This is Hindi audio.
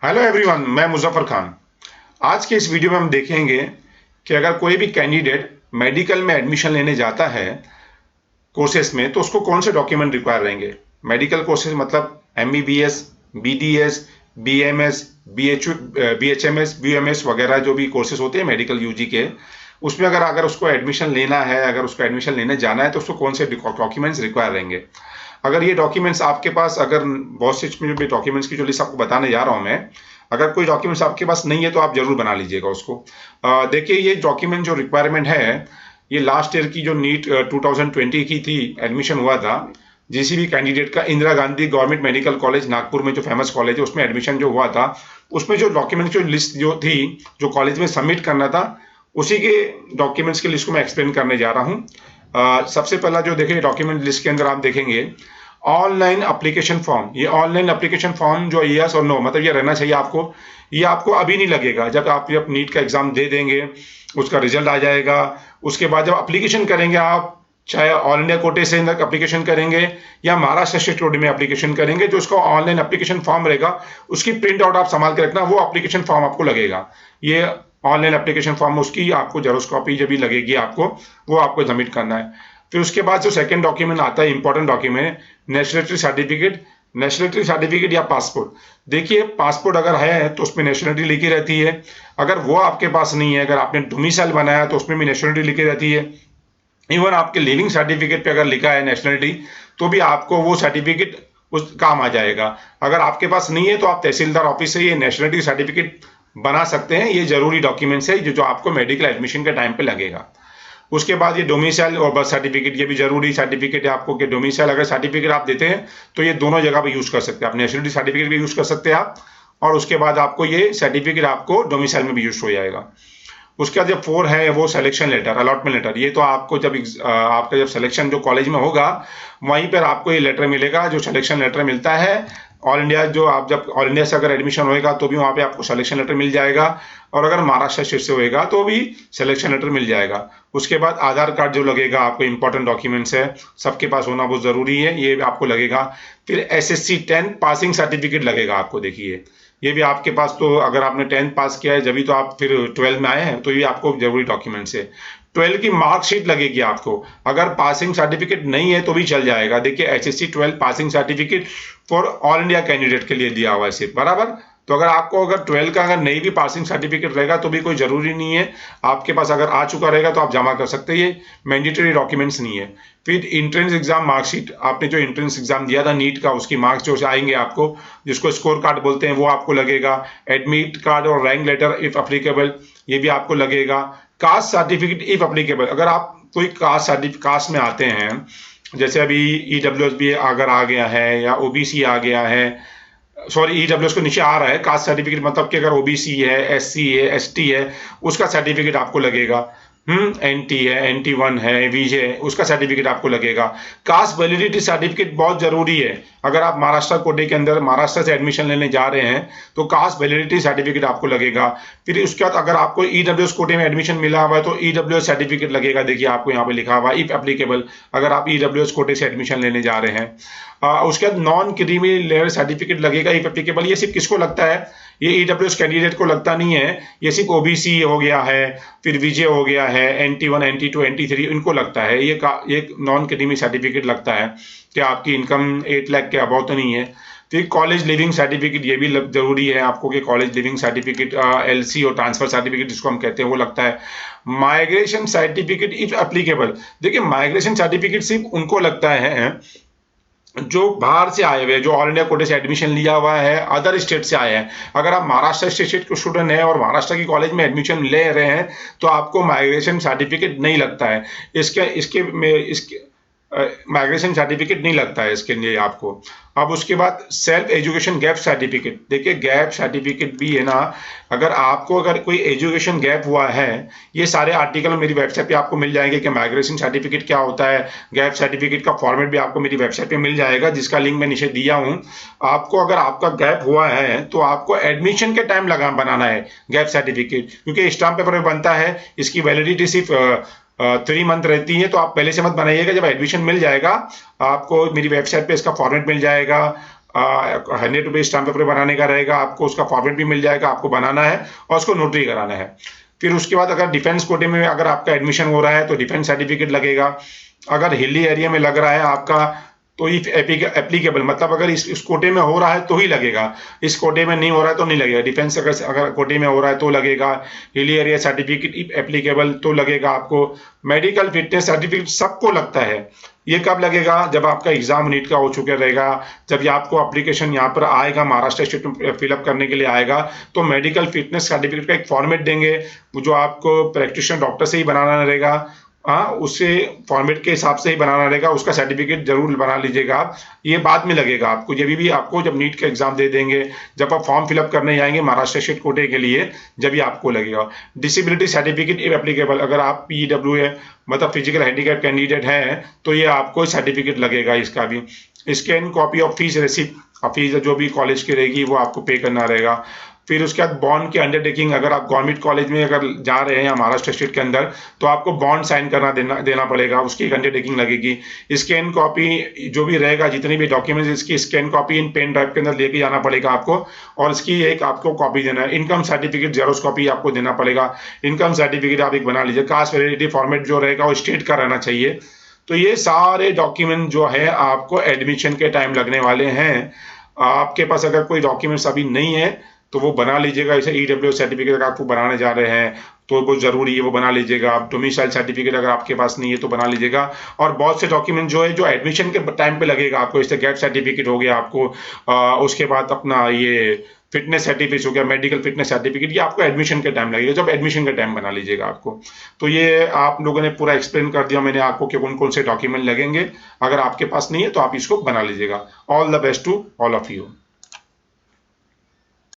हेलो एवरीवन, मैं मुजफ्फर खान। आज के इस वीडियो में हम देखेंगे कि अगर कोई भी कैंडिडेट मेडिकल में एडमिशन लेने जाता है कोर्सेज में, तो उसको कौन से डॉक्यूमेंट रिक्वायर रहेंगे। मेडिकल कोर्सेज मतलब MBBS, BDS, BMS, BHMS, BMS वगैरह जो भी कोर्सेज होते हैं मेडिकल यूजी के, उसमें अगर अगर उसको एडमिशन लेना है, अगर उसको एडमिशन लेने जाना है, तो उसको कौन से डॉक्यूमेंट्स रिक्वायर रहेंगे। अगर ये डॉक्यूमेंट्स आपके पास, अगर बहुत से इसमें जो डॉक्यूमेंट्स की जो लिस्ट आपको बताने जा रहा हूं मैं, अगर कोई डॉक्यूमेंट्स आपके पास नहीं है तो आप जरूर बना लीजिएगा उसको। देखिए, ये डॉक्यूमेंट जो रिक्वायरमेंट है, ये लास्ट ईयर की जो नीट 2020 की थी, एडमिशन हुआ था जिसी भी कैंडिडेट का, Indira Gandhi government medical college Nagpur में जो फेमस कॉलेज है, उसमें एडमिशन जो हुआ था, उसमें जो डॉक्यूमेंट की लिस्ट जो थी, जो कॉलेज में सबमिट करना था, उसी के डॉक्यूमेंट्स की लिस्ट को मैं एक्सप्लेन करने जा रहा हूँ। सबसे पहला जो देखिए डॉक्यूमेंट लिस्ट के अंदर आप देखेंगे ऑनलाइन एप्लीकेशन फॉर्म। ये ऑनलाइन एप्लीकेशन फॉर्म जो यस और नो मतलब ये रहना चाहिए आपको। ये आपको अभी नहीं लगेगा, जब नीट का एग्जाम दे देंगे, उसका रिजल्ट आ जाएगा, उसके बाद जब एप्लीकेशन करेंगे आप, चाहे ऑल इंडिया कोटे से एप्लीकेशन करेंगे या महाराष्ट्र स्टेट कोटे में एप्लीकेशन करेंगे, जो उसका ऑनलाइन एप्लीकेशन फॉर्म रहेगा उसकी प्रिंट आउट आप संभाल के रखना, वो एप्लीकेशन फॉर्म आपको लगेगा। ये ऑनलाइन एप्लीकेशन फॉर्म, उसकी आपको जेरोक्स कॉपी जब भी लगेगी आपको, वो आपको सबमिट करना है। फिर उसके बाद जो सेकंड डॉक्यूमेंट आता है, important document, nationality certificate. Nationality certificate या पासपोर्ट। देखिए, पासपोर्ट अगर है तो उसमें नेशनलिटी लिखी रहती है। अगर वो आपके पास नहीं है, अगर आपने डोमिसाइल बनाया तो उसमें भी नेशनलिटी लिखी रहती है। इवन आपके लिविंग सर्टिफिकेट पे अगर लिखा है नेशनलिटी, तो भी आपको वो सर्टिफिकेट उस काम आ जाएगा। अगर आपके पास नहीं है तो आप तहसीलदार ऑफिस से ये नेशनलिटी सर्टिफिकेट बना सकते हैं। ये जरूरी डॉक्यूमेंट्स है जो आपको मेडिकल एडमिशन के टाइम पे लगेगा। उसके बाद ये डोमिसाइल और बर्थ सर्टिफिकेट, ये भी जरूरी सर्टिफिकेट है आपको, कि डोमिसाइल अगर सर्टिफिकेट आप देते हैं तो ये दोनों जगह पे यूज कर सकते हैं आप। नेशनलिटी सर्टिफिकेट भी यूज कर सकते हैं आप, और उसके बाद आपको ये सर्टिफिकेट आपको डोमिसाइल में भी यूज हो जाएगा। उसके बाद जब 4 है वो सिलेक्शन लेटर, अलॉटमेंट लेटर। ये तो आपको जब आपका जब सिलेक्शन जो कॉलेज में होगा, वहीं पर आपको ये लेटर मिलेगा, जो सिलेक्शन लेटर मिलता है। ऑल इंडिया, जो आप जब ऑल इंडिया से अगर एडमिशन होएगा तो भी वहां पे आपको सिलेक्शन लेटर मिल जाएगा, और अगर महाराष्ट्र स्टेट से होएगा तो भी सिलेक्शन लेटर मिल जाएगा। उसके बाद आधार कार्ड जो लगेगा आपको, इंपॉर्टेंट डॉक्यूमेंट्स है, सबके पास होना बहुत जरूरी है, ये भी आपको लगेगा। फिर एसएससी 10 पासिंग सर्टिफिकेट लगेगा आपको। देखिए, ये भी आपके पास, तो अगर आपने 10th पास किया है जब तो आप फिर 12 में आए हैं, तो ये आपको जरूरी डॉक्यूमेंट्स है। 12 की मार्कशीट लगेगी आपको। अगर पासिंग सर्टिफिकेट नहीं है तो भी चल जाएगा। देखिए, HSC 12 passing certificate for all India candidate के लिए दिया हुआ है सिर्फ, बराबर। तो अगर आपको अगर 12 का अगर नहीं भी पासिंग सर्टिफिकेट रहेगा तो भी कोई जरूरी नहीं है, आपके पास अगर आ चुका रहेगा तो आप जमा कर सकते हैं, ये मैंडेटरी डॉक्यूमेंट्स नहीं है। फिर इंट्रेंस एग्जाम मार्कशीट, आपने जो इंट्रेंस एग्जाम दिया था नीट का, उसकी मार्क्स जो आएंगे आपको, जिसको स्कोर कार्ड बोलते हैं, वो आपको लगेगा। एडमिट कार्ड और रैंक लेटर इफ अप्लीकेबल, ये भी आपको लगेगा। कास्ट सर्टिफिकेट इफ अप्लीकेबल, अगर आप कोई कास्ट में आते हैं, जैसे अभी ईडब्ल्यूएस भी अगर आ गया है या ओबीसी आ गया है, सॉरी ईडब्ल्यूएस को नीचे आ रहा है, कास्ट सर्टिफिकेट मतलब कि अगर ओबीसी है, एससी है, एसटी है, उसका सर्टिफिकेट आपको लगेगा। एनटी है, NT1 है, वीजे है, उसका सर्टिफिकेट आपको लगेगा। कास्ट वैलिडिटी सर्टिफिकेट बहुत जरूरी है। अगर आप महाराष्ट्र कोटे के अंदर महाराष्ट्र से एडमिशन लेने जा रहे हैं तो कास्ट वैलिडिटी सर्टिफिकेट आपको लगेगा। फिर उसके बाद अगर आपको ईडब्ल्यूएस कोटे में एडमिशन मिला हुआ है तो ईडब्ल्यूएस सर्टिफिकेट लगेगा। देखिए, आपको यहाँ पे लिखा हुआ इफ एप्लीकेबल, अगर आप ईडब्ल्यूएस कोटे से एडमिशन लेने जा रहे हैं। उसके बाद नॉन क्रीमी लेयर सर्टिफिकेट लगेगा इफ एप्लीकेबल। ये सिर्फ किसको लगता है, ये ईडब्ल्यूएस कैंडिडेट को लगता नहीं है, ये सिर्फ ओबीसी हो गया है, फिर विजय हो गया है, NT1, NT2, NT3 इनको लगता है। ये नॉन क्रीमी सर्टिफिकेट लगता है कि आपकी इनकम 8 लाख के अबाउ तो नहीं है। फिर कॉलेज लिविंग सर्टिफिकेट, ये भी जरूरी है आपको कि कॉलेज लिविंग सर्टिफिकेट, LC और ट्रांसफर सर्टिफिकेट जिसको हम कहते हैं, वो लगता है। Migration certificate if applicable. देखिए, माइग्रेशन सर्टिफिकेट सिर्फ उनको लगता है जो बाहर से आए हुए, जो ऑल इंडिया कोटे से एडमिशन लिया हुआ है, अदर स्टेट से आए हैं। अगर आप महाराष्ट्र स्टेट के स्टूडेंट हैं और महाराष्ट्र की कॉलेज में एडमिशन ले रहे हैं तो आपको माइग्रेशन सर्टिफिकेट नहीं लगता है। इसके माइग्रेशन सर्टिफिकेट नहीं लगता है इसके लिए आपको। अब उसके बाद सेल्फ एजुकेशन गैप सर्टिफिकेट। देखिए, गैप सर्टिफिकेट भी है ना, अगर आपको अगर कोई एजुकेशन गैप हुआ है, ये सारे आर्टिकल मेरी वेबसाइट पे आपको मिल जाएंगे कि माइग्रेशन सर्टिफिकेट क्या होता है। गैप सर्टिफिकेट का फॉर्मेट भी आपको मेरी वेबसाइट पे मिल जाएगा, जिसका लिंक मैं नीचे दिया हूँ। आपको अगर आपका गैप हुआ है तो आपको एडमिशन के टाइम लगा बनाना है गैप सर्टिफिकेट, क्योंकि स्टाम्प पेपर में बनता है, इसकी वैलिडिटी सिर्फ 3 मंथ रहती है। तो आप पहले से मत बनाइएगा, जब एडमिशन मिल जाएगा आपको मेरी वेबसाइट पे इसका फॉर्मेट मिल जाएगा। 100 रुपये स्टाम्प पेपर बनाने का रहेगा, आपको उसका फॉर्मेट भी मिल जाएगा, आपको बनाना है और उसको नोटरी कराना है। फिर उसके बाद अगर डिफेंस कोटे में अगर आपका एडमिशन हो रहा है तो डिफेंस सर्टिफिकेट लगेगा। अगर हिली एरिया में लग रहा है आपका तो इफ एप्लीकेबल, मतलब अगर इस कोटे में हो रहा है तो ही लगेगा, इस कोटे में नहीं हो रहा है तो नहीं लगेगा। डिफेंस अगर कोटे में हो रहा है तो लगेगा, hilly area certificate if applicable तो लगेगा आपको। मेडिकल फिटनेस सर्टिफिकेट सबको लगता है। ये कब लगेगा? जब आपका एग्जाम नीट का हो चुका रहेगा, जब ये आपको एप्लीकेशन यहाँ पर आएगा, महाराष्ट्र स्टेट में फिलअप करने के लिए आएगा, तो मेडिकल फिटनेस सर्टिफिकेट का एक फॉर्मेट देंगे जो आपको प्रैक्टिशनर डॉक्टर से ही बनाना रहेगा। हाँ, उससे फॉर्मेट के हिसाब से ही बनाना रहेगा, उसका सर्टिफिकेट जरूर बना लीजिएगा आप। ये बाद में लगेगा आपको, ये भी आपको जब नीट का एग्जाम दे देंगे, जब आप फॉर्म फिलअप करने जाएंगे महाराष्ट्र स्टेट कोटे के लिए, जब ये आपको लगेगा। डिसेबिलिटी सर्टिफिकेट इफ एप्लीकेबल, अगर आप पीडब्ल्यू है मतलब फिजिकल हैंडीकैप कैंडिडेट है तो ये आपको सर्टिफिकेट लगेगा इसका भी। Scan copy of fees receipt, fees जो भी कॉलेज की रहेगी वो आपको पे करना रहेगा। फिर उसके बाद बॉन्ड की अंडरटेकिंग, अगर आप गवर्नमेंट कॉलेज में अगर जा रहे हैं या महाराष्ट्र स्टेट के अंदर तो आपको बॉन्ड साइन करना देना पड़ेगा, उसकी एक अंडरटेकिंग लगेगी। स्कैन कॉपी जो भी रहेगा, जितने भी डॉक्यूमेंट्स, इसकी scan copy in pen drive के अंदर लेके जाना पड़ेगा आपको, और इसकी एक आपको कॉपी देना है। इनकम सर्टिफिकेट जेरोक्स कॉपी आपको देना पड़ेगा, इनकम सर्टिफिकेट आप एक बना लीजिए। कास्ट वैलिडिटी फॉर्मेट जो रहेगा वो स्टेट का रहना चाहिए। तो ये सारे डॉक्यूमेंट जो है आपको एडमिशन के टाइम लगने वाले हैं। आपके पास अगर कोई डॉक्यूमेंट्स अभी नहीं है तो वो बना लीजिएगा। जैसे ईडब्ल्यू सर्टिफिकेट अगर आपको बनाने जा रहे हैं तो वो जरूरी है, वो बना लीजिएगा। आप डोमिसाइल सर्टिफिकेट अगर आपके पास नहीं है तो बना लीजिएगा। और बहुत से डॉक्यूमेंट जो है जो एडमिशन के टाइम पे लगेगा आपको, जैसे गैप सर्टिफिकेट हो गया आपको, उसके बाद अपना ये फिटनेस सर्टिफिकेट हो गया, मेडिकल फिटनेस सर्टिफिकेट, ये आपको एडमिशन के टाइम लगेगा, जब एडमिशन के टाइम बना लीजिएगा आपको। तो ये आप लोगों ने पूरा एक्सप्लेन कर दिया मैंने आपको कि कौन कौन से डॉक्यूमेंट लगेंगे। अगर आपके पास नहीं है तो आप इसको बना लीजिएगा। All the best to all of you.